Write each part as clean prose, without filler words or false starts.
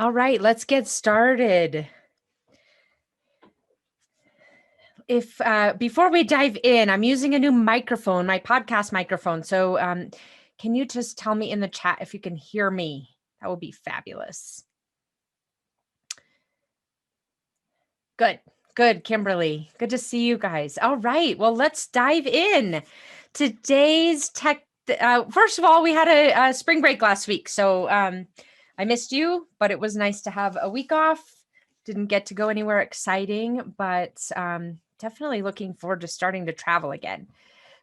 All right, let's get started. If Before we dive in, I'm using a new microphone, my podcast microphone. So, can you just tell me in the chat if you can hear me? That would be fabulous. Good, good, Kimberly. Good to see you guys. All right, well, let's dive in. Today's tech. First of all, we had a spring break last week, so I missed you, but it was nice to have a week off. Didn't get to go anywhere exciting, but definitely looking forward to starting to travel again.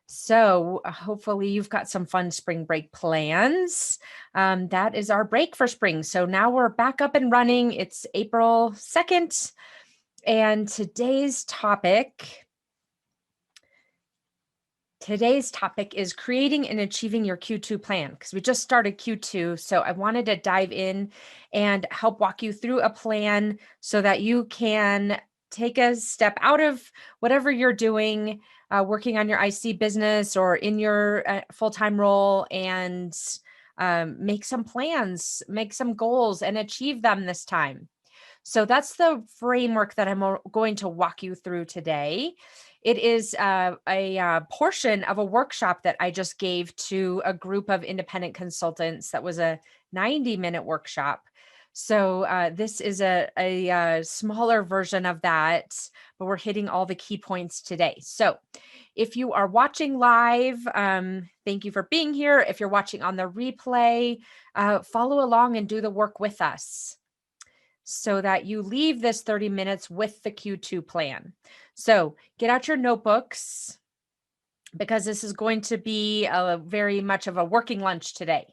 So hopefully you've got some fun spring break plans. That is our break for spring. So now we're back up and running. It's April 2nd. And today's topic is creating and achieving your Q2 plan, because we just started Q2. So I wanted to dive in and help walk you through a plan so that you can take a step out of whatever you're doing, working on your IC business or in your full-time role, and make some plans, make some goals, and achieve them this time. So that's the framework that I'm going to walk you through today. It is a portion of a workshop that I just gave to a group of independent consultants. That was a 90-minute workshop. So this is a smaller version of that, but we're hitting all the key points today. So if you are watching live, thank you for being here. If you're watching on the replay, follow along and do the work with us, so that you leave this 30 minutes with the Q2 plan. So get out your notebooks, because this is going to be very much of a working lunch today.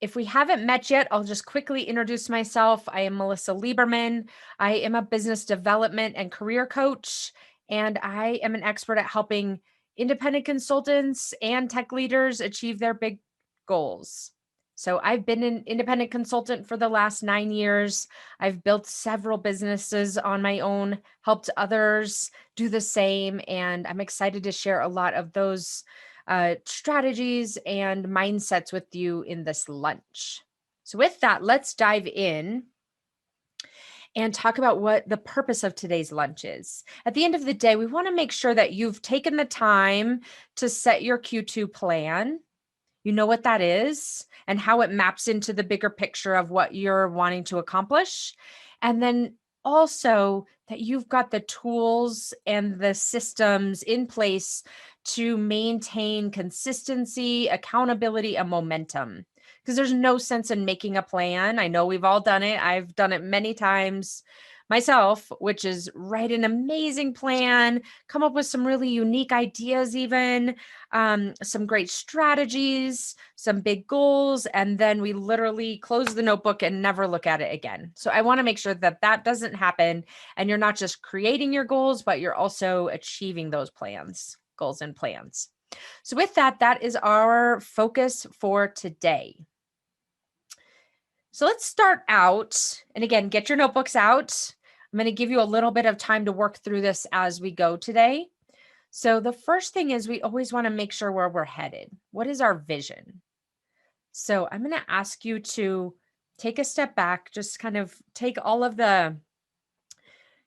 If we haven't met yet, I'll just quickly introduce myself. I am Melissa Lieberman. I am a business development and career coach, and I am an expert at helping independent consultants and tech leaders achieve their big goals. So I've been an independent consultant for the last 9 years. I've built several businesses on my own, helped others do the same, and I'm excited to share a lot of those strategies and mindsets with you in this lunch. So with that, let's dive in and talk about what the purpose of today's lunch is. At the end of the day, we want to make sure that you've taken the time to set your Q2 plan. You know what that is and how it maps into the bigger picture of what you're wanting to accomplish. And then also that you've got the tools and the systems in place to maintain consistency, accountability, and momentum. Because there's no sense in making a plan. I know we've all done it. I've done it many times myself, which is write an amazing plan, come up with some really unique ideas, even some great strategies, some big goals, and then we literally close the notebook and never look at it again. So I want to make sure that that doesn't happen, and you're not just creating your goals, but you're also achieving those goals and plans. So with that, that is our focus for today. So let's start out, and again, get your notebooks out. I'm going to give you a little bit of time to work through this as we go today. So the first thing is we always want to make sure where we're headed. What is our vision? So I'm going to ask you to take a step back, just kind of take all of you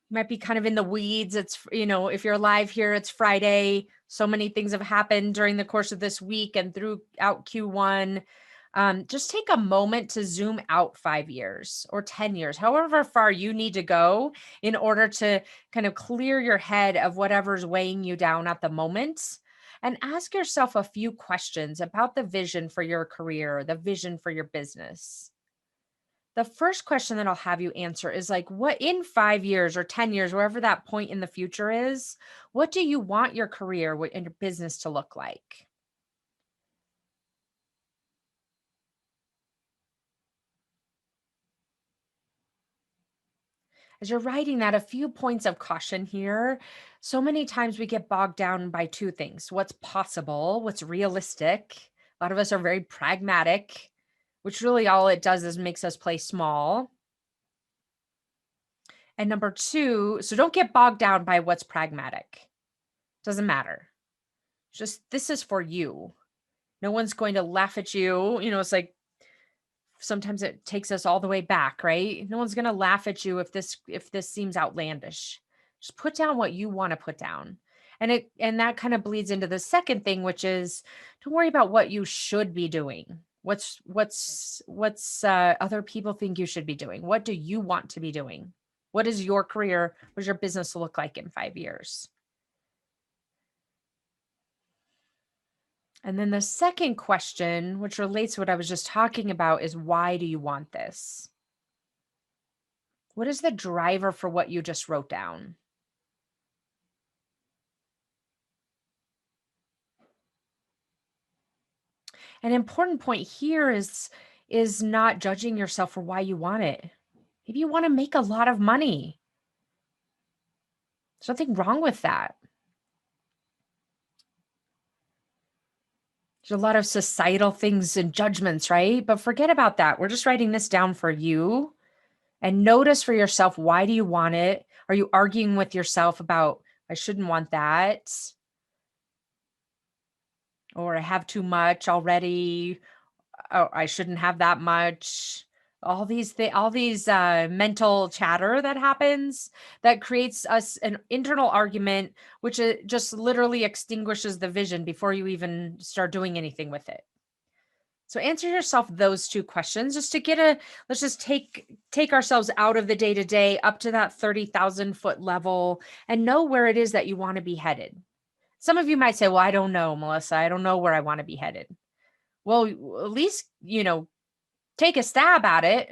might be kind of in the weeds. It's, if you're live here, it's Friday. So many things have happened during the course of this week and throughout Q1. Just take a moment to zoom out 5 years or 10 years, however far you need to go in order to kind of clear your head of whatever's weighing you down at the moment. And ask yourself a few questions about the vision for your career, the vision for your business. The first question that I'll have you answer is like, what in 5 years or 10 years, wherever that point in the future is, what do you want your career and your business to look like? As you're writing that, a few points of caution here. So many times we get bogged down by two things: what's possible, what's realistic. A lot of us are very pragmatic, which really all it does is makes us play small. And number two, so don't get bogged down by what's pragmatic. Doesn't matter. Just this is for you. No one's going to laugh at you. It's like sometimes it takes us all the way back, right? No one's going to laugh at you if this seems outlandish. Just put down what you want to put down. And that kind of bleeds into the second thing, which is don't worry about what you should be doing. What's other people think you should be doing? What do you want to be doing? What is your career? What does your business look like in 5 years? And then the second question, which relates to what I was just talking about, is why do you want this? What is the driver for what you just wrote down? An important point here is not judging yourself for why you want it. Maybe you want to make a lot of money. There's nothing wrong with that. There's a lot of societal things and judgments, right? But forget about that. We're just writing this down for you. And notice for yourself, why do you want it? Are you arguing with yourself about, I shouldn't want that? Or I have too much already. Oh, I shouldn't have that much. All these mental chatter that happens that creates us an internal argument, which just literally extinguishes the vision before you even start doing anything with it. So answer yourself those two questions just to let's just take ourselves out of the day-to-day up to that 30,000 foot level and know where it is that you want to be headed. Some of you might say, well, I don't know, Melissa, I don't know where I want to be headed. Well, at least, take a stab at it.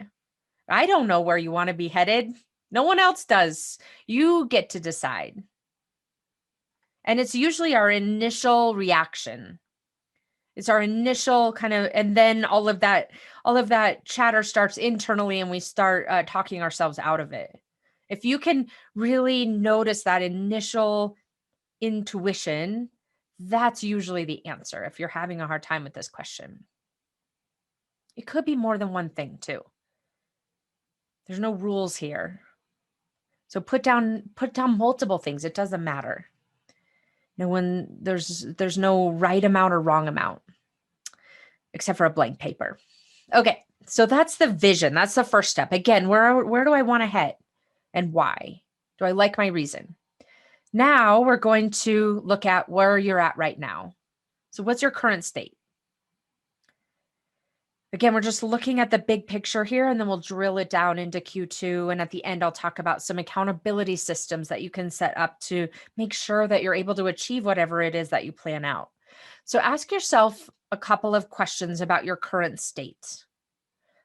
I don't know where you want to be headed. No one else does. You get to decide. And it's usually our initial reaction. It's our initial kind of, and then all of that chatter starts internally and we start talking ourselves out of it. If you can really notice that initial intuition, that's usually the answer if you're having a hard time with this question. It could be more than one thing too. There's no rules here. So put down multiple things. It doesn't matter. There's no right amount or wrong amount, except for a blank paper. Okay, so that's the vision. That's the first step. Again, where do I want to head and why? Do I like my reason? Now we're going to look at where you're at right now. So what's your current state? Again, we're just looking at the big picture here, and then we'll drill it down into Q2. And at the end, I'll talk about some accountability systems that you can set up to make sure that you're able to achieve whatever it is that you plan out. So ask yourself a couple of questions about your current state.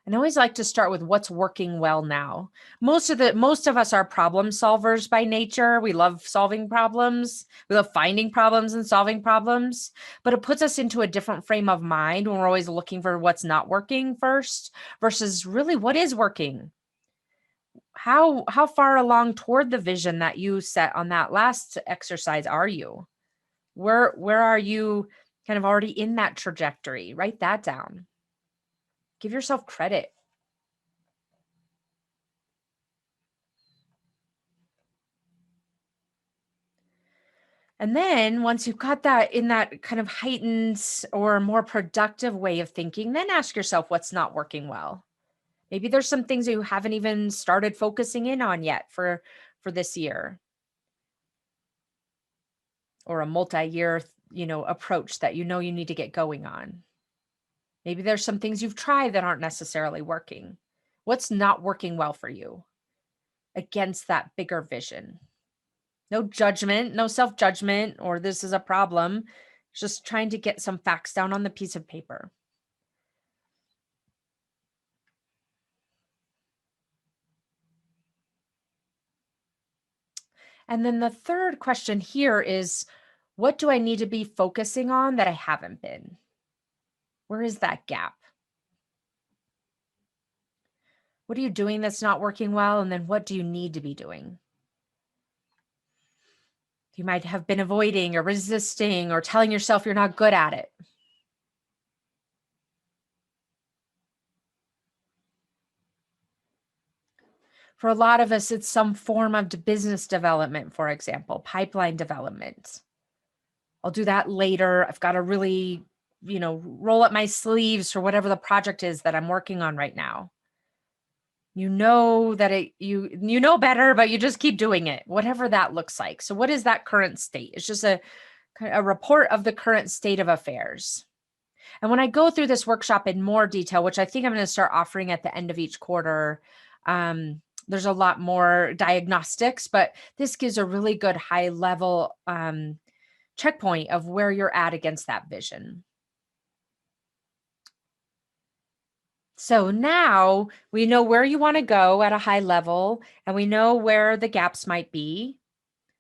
And I always like to start with what's working well now. Most of us are problem solvers by nature. We love solving problems. We love finding problems and solving problems, but it puts us into a different frame of mind when we're always looking for what's not working first versus really what is working. How far along toward the vision that you set on that last exercise are you? Where are you kind of already in that trajectory? Write that down. Give yourself credit. And then once you've got that in that kind of heightened or more productive way of thinking, then ask yourself what's not working well. Maybe there's some things that you haven't even started focusing in on yet for this year. Or a multi-year, approach that you need to get going on. Maybe there's some things you've tried that aren't necessarily working. What's not working well for you against that bigger vision? No judgment, no self-judgment, or this is a problem. Just trying to get some facts down on the piece of paper. And then the third question here is, what do I need to be focusing on that I haven't been? Where is that gap? What are you doing that's not working well? And then what do you need to be doing? You might have been avoiding or resisting or telling yourself you're not good at it. For a lot of us, it's some form of business development, for example, pipeline development. I'll do that later. I've got to really roll up my sleeves for whatever the project is that I'm working on right now. You know that you know better, but you just keep doing it, whatever that looks like. So what is that current state? It's just a report of the current state of affairs. And when I go through this workshop in more detail, which I think I'm going to start offering at the end of each quarter, there's a lot more diagnostics, but this gives a really good high level checkpoint of where you're at against that vision. So now we know where you want to go at a high level, and we know where the gaps might be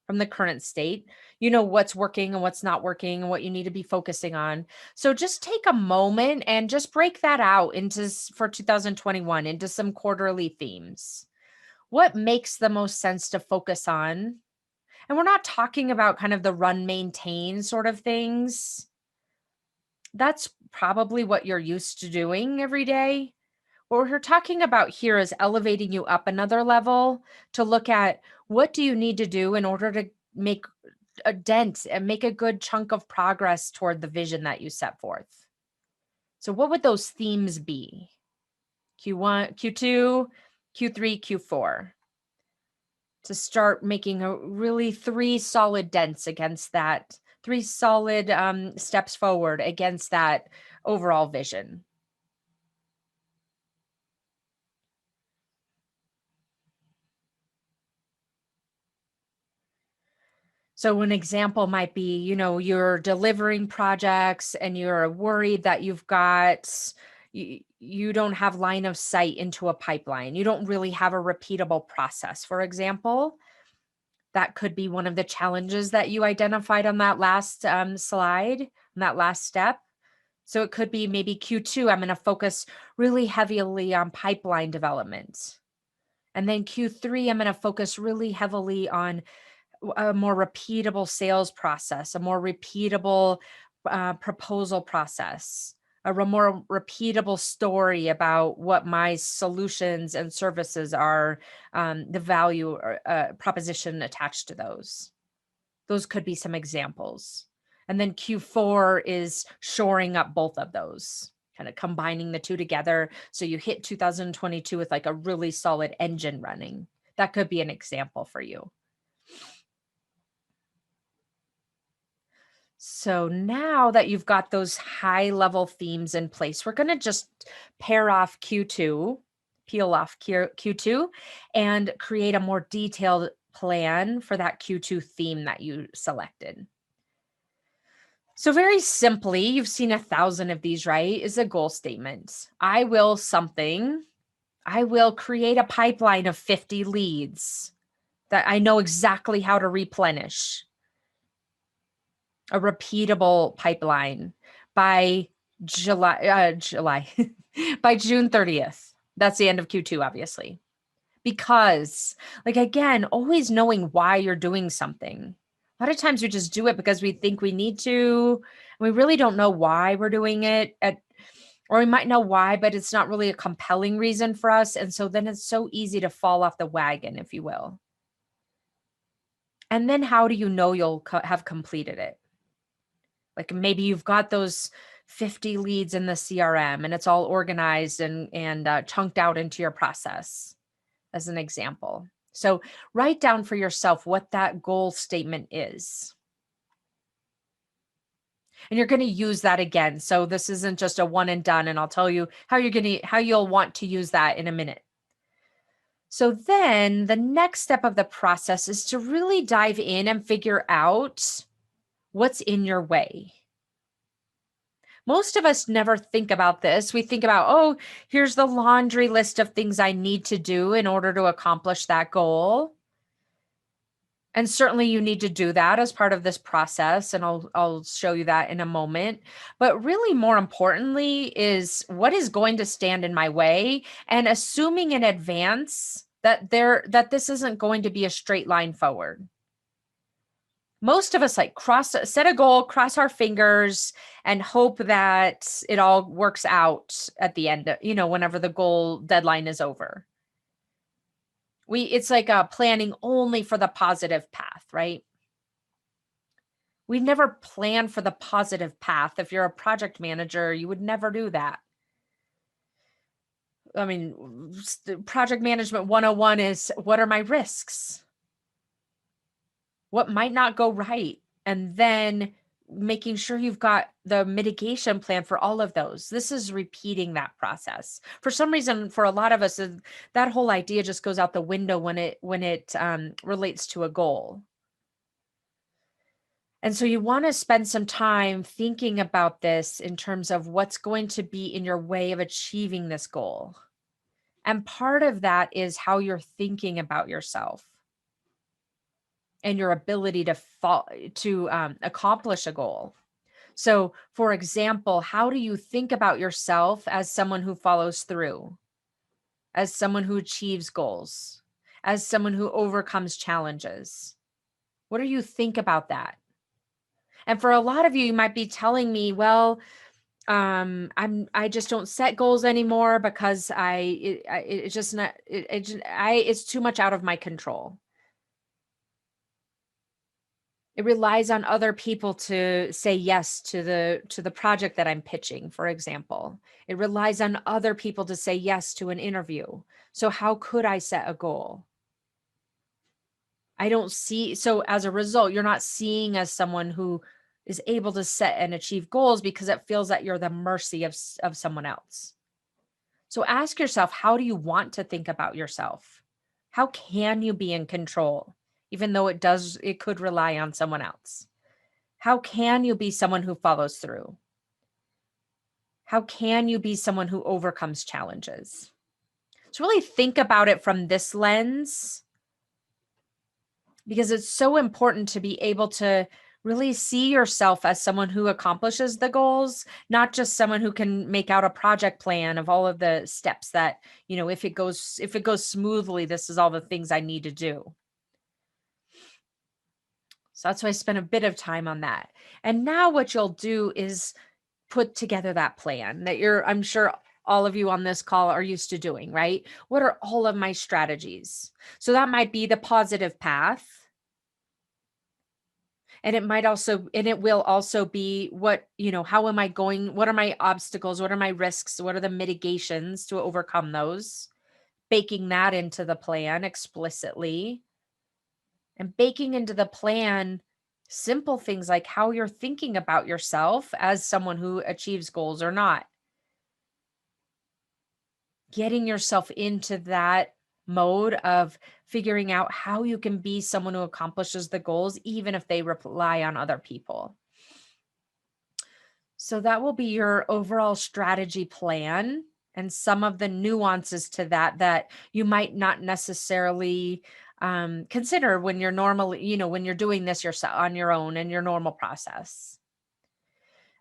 from the current state. You know what's working and what's not working and what you need to be focusing on. So just take a moment and just break that out for 2021 into some quarterly themes. What makes the most sense to focus on? And we're not talking about kind of the run, maintain sort of things. That's probably what you're used to doing every day. What we're talking about here is elevating you up another level to look at what do you need to do in order to make a dent and make a good chunk of progress toward the vision that you set forth. So what would those themes be? Q1, Q2, Q3, Q4. To start making a really 3 solid dents against that, 3 solid steps forward against that overall vision. So an example might be, you're delivering projects and you're worried that you don't have line of sight into a pipeline. You don't really have a repeatable process, for example. That could be one of the challenges that you identified on that last slide, on that last step. So it could be maybe Q2, I'm going to focus really heavily on pipeline development. And then Q3, I'm going to focus really heavily on a more repeatable sales process, a more repeatable proposal process, more repeatable story about what my solutions and services are, the value or proposition attached to those. Those could be some examples. And then Q4 is shoring up both of those, kind of combining the two together. So you hit 2022 with like a really solid engine running. That could be an example for you. So now that you've got those high level themes in place, we're going to just peel off Q2 and create a more detailed plan for that Q2 theme that you selected. So very simply, you've seen 1,000 of these, right? Is a goal statement. I will something. I will create a pipeline of 50 leads that I know exactly how to replenish. A repeatable pipeline by July, by June 30th. That's the end of Q2, obviously. Because, like, again, always knowing why you're doing something. A lot of times we just do it because we think we need to, and we really don't know why we're doing it or we might know why, but it's not really a compelling reason for us. And so then it's so easy to fall off the wagon, if you will. And then how do you know you'll have completed it? Like maybe you've got those 50 leads in the CRM and it's all organized and chunked out into your process, as an example. So write down for yourself what that goal statement is. And you're going to use that again. So this isn't just a one and done, and I'll tell you how you'll want to use that in a minute. So then the next step of the process is to really dive in and figure out what's in your way. Most of us never think about this. We think about, oh, here's the laundry list of things I need to do in order to accomplish that goal. And certainly you need to do that as part of this process. And I'll show you that in a moment. But really more importantly is what is going to stand in my way, and assuming in advance that this isn't going to be a straight line forward. Most of us like set a goal, cross our fingers, and hope that it all works out at the end, whenever the goal deadline is over. It's like planning only for the positive path, right? We never plan for the positive path. If you're a project manager, you would never do that. I mean, project management 101 is, what are my risks? What might not go right? And then making sure you've got the mitigation plan for all of those. This is repeating that process. For some reason, for a lot of us, that whole idea just goes out the window when it relates to a goal. And so you want to spend some time thinking about this in terms of what's going to be in your way of achieving this goal. And part of that is how you're thinking about yourself and your ability to accomplish a goal. So, for example, how do you think about yourself as someone who follows through, as someone who achieves goals, as someone who overcomes challenges? What do you think about that? And for a lot of you, you might be telling me, well, I just don't set goals anymore because it's just not, it's too much out of my control. It relies on other people to say yes to the project that I'm pitching, for example. It relies on other people to say yes to an interview. So how could I set a goal? I don't see, so as a result, you're not seeing as someone who is able to set and achieve goals because it feels that you're the mercy of someone else. So ask yourself, how do you want to think about yourself? How can you be in control, even though it could rely on someone else? How can you be someone who follows through? How can you be someone who overcomes challenges? So really think about it from this lens, because it's so important to be able to really see yourself as someone who accomplishes the goals, not just someone who can make out a project plan of all of the steps that, if it goes smoothly, this is all the things I need to do. So that's why I spent a bit of time on that. And now what you'll do is put together that plan that I'm sure all of you on this call are used to doing, right? What are all of my strategies? So that might be the positive path. And it will also be how am I going? What are my obstacles? What are my risks? What are the mitigations to overcome those? Baking that into the plan explicitly, and baking into the plan simple things like how you're thinking about yourself as someone who achieves goals or not. Getting yourself into that mode of figuring out how you can be someone who accomplishes the goals, even if they rely on other people. So that will be your overall strategy plan and some of the nuances to that you might not necessarily consider when you're normally, when you're doing this yourself on your own in your normal process.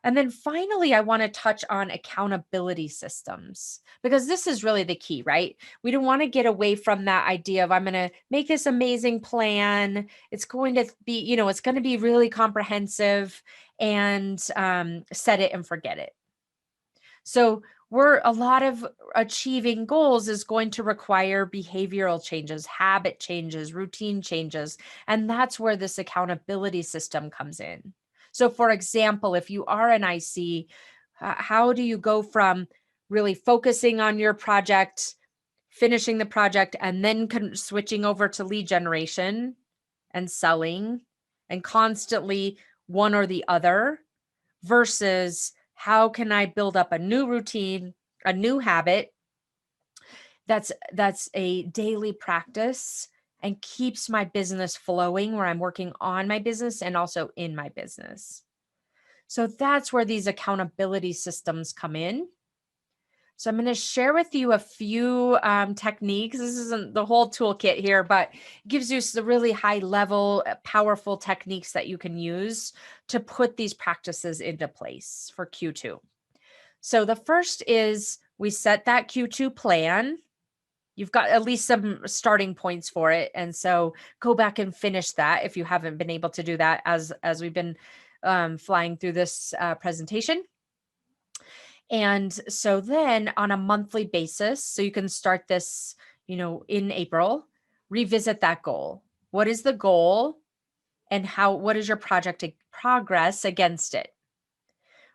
And then finally, I want to touch on accountability systems, because this is really the key, right? We don't want to get away from that idea of, I'm going to make this amazing plan. It's going to be, it's going to be really comprehensive, and set it and forget it. So a lot of achieving goals is going to require behavioral changes, habit changes, routine changes. And that's where this accountability system comes in. So for example, if you are an IC, how do you go from really focusing on your project, finishing the project, and then switching over to lead generation and selling, and constantly one or the other, versus how can I build up a new routine, a new habit that's a daily practice and keeps my business flowing, where I'm working on my business and also in my business. So that's where these accountability systems come in. So I'm going to share with you a few techniques. This isn't the whole toolkit here, but it gives you some really high level, powerful techniques that you can use to put these practices into place for Q2. So the first is, we set that Q2 plan. You've got at least some starting points for it. And so go back and finish that if you haven't been able to do that as we've been flying through this presentation. And so then on a monthly basis, so you can start this, in April, revisit that goal. What is the goal? and what is your progress against it?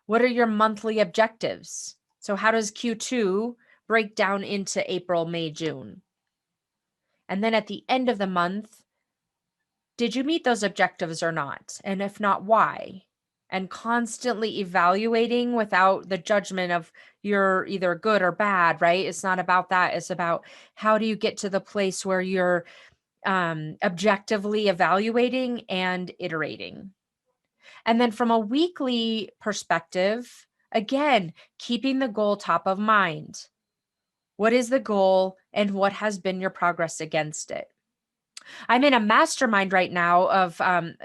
What are your monthly objectives? So how does Q2 break down into April, May, June? And then at the end of the month, did you meet those objectives or not? And if not, why? And constantly evaluating without the judgment of you're either good or bad, right? It's not about that. It's about how do you get to the place where you're objectively evaluating and iterating. And then from a weekly perspective, again, keeping the goal top of mind. What is the goal and what has been your progress against it? I'm in a mastermind right now of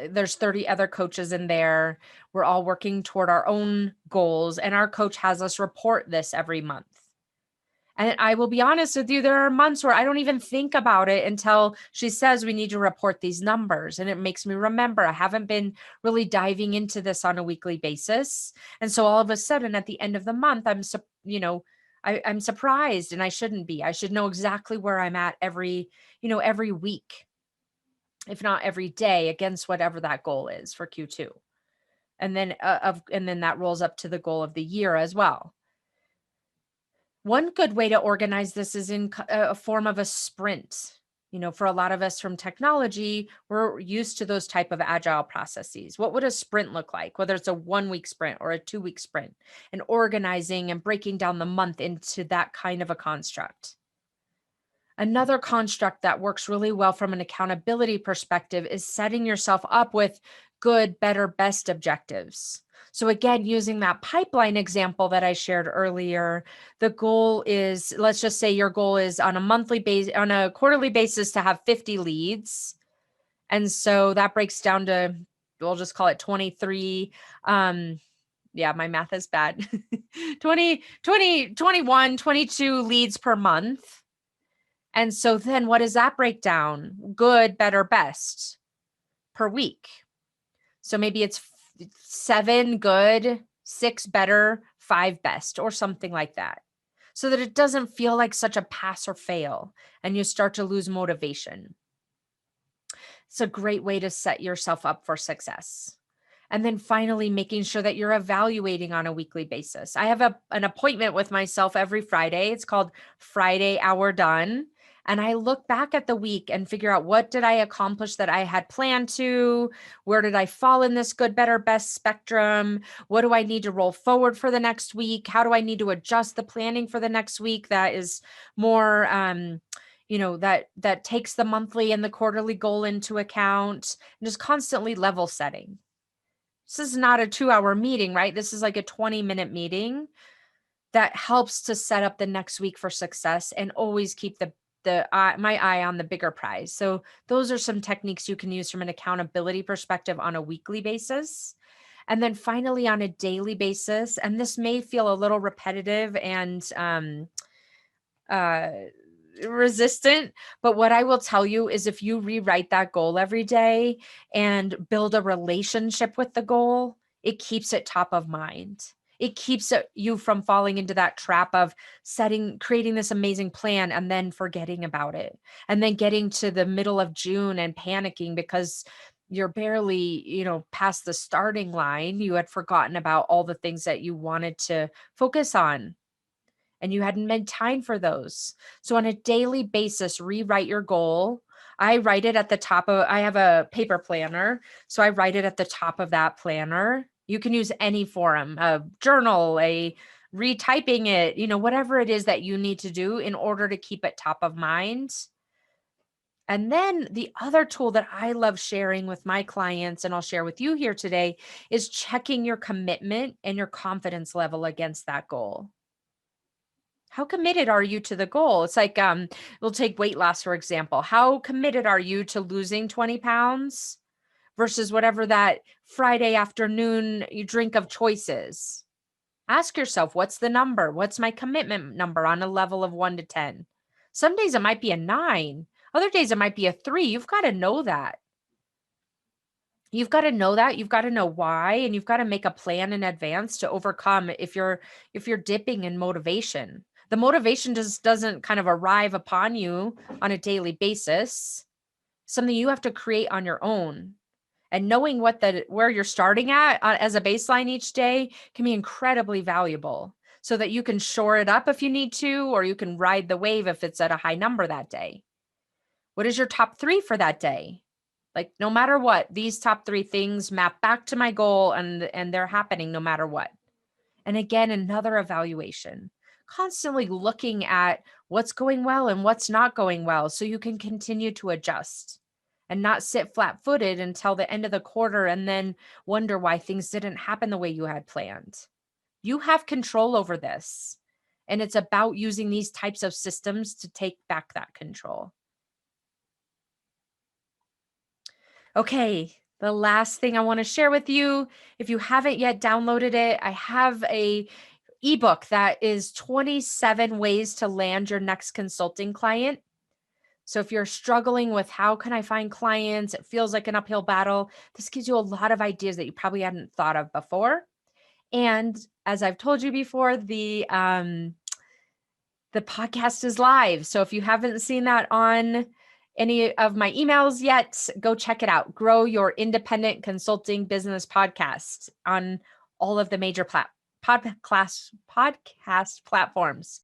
there's 30 other coaches in there. We're all working toward our own goals, and our coach has us report this every month. And I will be honest with you, there are months where I don't even think about it until she says we need to report these numbers. And it makes me remember I haven't been really diving into this on a weekly basis. And so all of a sudden at the end of the month, I'm surprised, and I shouldn't be. I should know exactly where I'm at every week, if not every day, against whatever that goal is for Q2. And then that rolls up to the goal of the year as well. One good way to organize this is in a form of a sprint. For a lot of us from technology, we're used to those type of agile processes. What would a sprint look like, whether it's a 1-week sprint or a 2-week sprint, and organizing and breaking down the month into that kind of a construct? Another construct that works really well from an accountability perspective is setting yourself up with good, better, best objectives. So again, using that pipeline example that I shared earlier, the goal is, let's just say your goal is on a quarterly basis to have 50 leads. And so that breaks down to, we'll just call it 23. Yeah, my math is bad. 21, 22 leads per month. And so then what does that break down? Good, better, best per week. So maybe it's 7 good, 6 better, 5 best, or something like that. So that it doesn't feel like such a pass or fail and you start to lose motivation. It's a great way to set yourself up for success. And then finally, making sure that you're evaluating on a weekly basis. I have an appointment with myself every Friday. It's called Friday Hour Done. And I look back at the week and figure out, what did I accomplish that I had planned to? Where did I fall in this good, better, best spectrum? What do I need to roll forward for the next week? How do I need to adjust the planning for the next week that is more, that takes the monthly and the quarterly goal into account, and just constantly level setting. This is not a 2-hour meeting, right? This is like a 20-minute meeting that helps to set up the next week for success and always keep my eye on the bigger prize. So those are some techniques you can use from an accountability perspective on a weekly basis. And then finally, on a daily basis, and this may feel a little repetitive and resistant, but what I will tell you is, if you rewrite that goal every day and build a relationship with the goal, it keeps it top of mind. It keeps you from falling into that trap of creating this amazing plan and then forgetting about it, and then getting to the middle of June and panicking because you're barely, past the starting line. You had forgotten about all the things that you wanted to focus on, and you hadn't made time for those. So on a daily basis, rewrite your goal. I write it at the top I have a paper planner, so I write it at the top of that planner. You can use any forum, a journal, retyping it, whatever it is that you need to do in order to keep it top of mind. And then the other tool that I love sharing with my clients, and I'll share with you here today, is checking your commitment and your confidence level against that goal. How committed are you to the goal? It's like, we'll take weight loss, for example. How committed are you to losing 20 pounds versus whatever that Friday afternoon you drink of choice is? Ask yourself, what's the number? What's my commitment number on a level of 1 to 10? Some days it might be a 9. Other days it might be a 3. You've got to know that. You've got to know that. You've got to know why, and you've got to make a plan in advance to overcome if you're dipping in motivation. The motivation just doesn't kind of arrive upon you on a daily basis. Something you have to create on your own. And knowing where you're starting at as a baseline each day can be incredibly valuable so that you can shore it up if you need to, or you can ride the wave if it's at a high number that day. What is your top 3 for that day? Like, no matter what, these top 3 things map back to my goal, and they're happening no matter what. And again, another evaluation, constantly looking at what's going well and what's not going well so you can continue to adjust and not sit flat footed until the end of the quarter and then wonder why things didn't happen the way you had planned. You have control over this. And it's about using these types of systems to take back that control. Okay, the last thing I want to share with you, if you haven't yet downloaded it, I have a ebook that is 27 ways to land your next consulting client. So if you're struggling with how can I find clients, it feels like an uphill battle, this gives you a lot of ideas that you probably hadn't thought of before. And as I've told you before, the podcast is live. So if you haven't seen that on any of my emails yet, go check it out. Grow Your Independent Consulting Business Podcast on all of the major podcast platforms.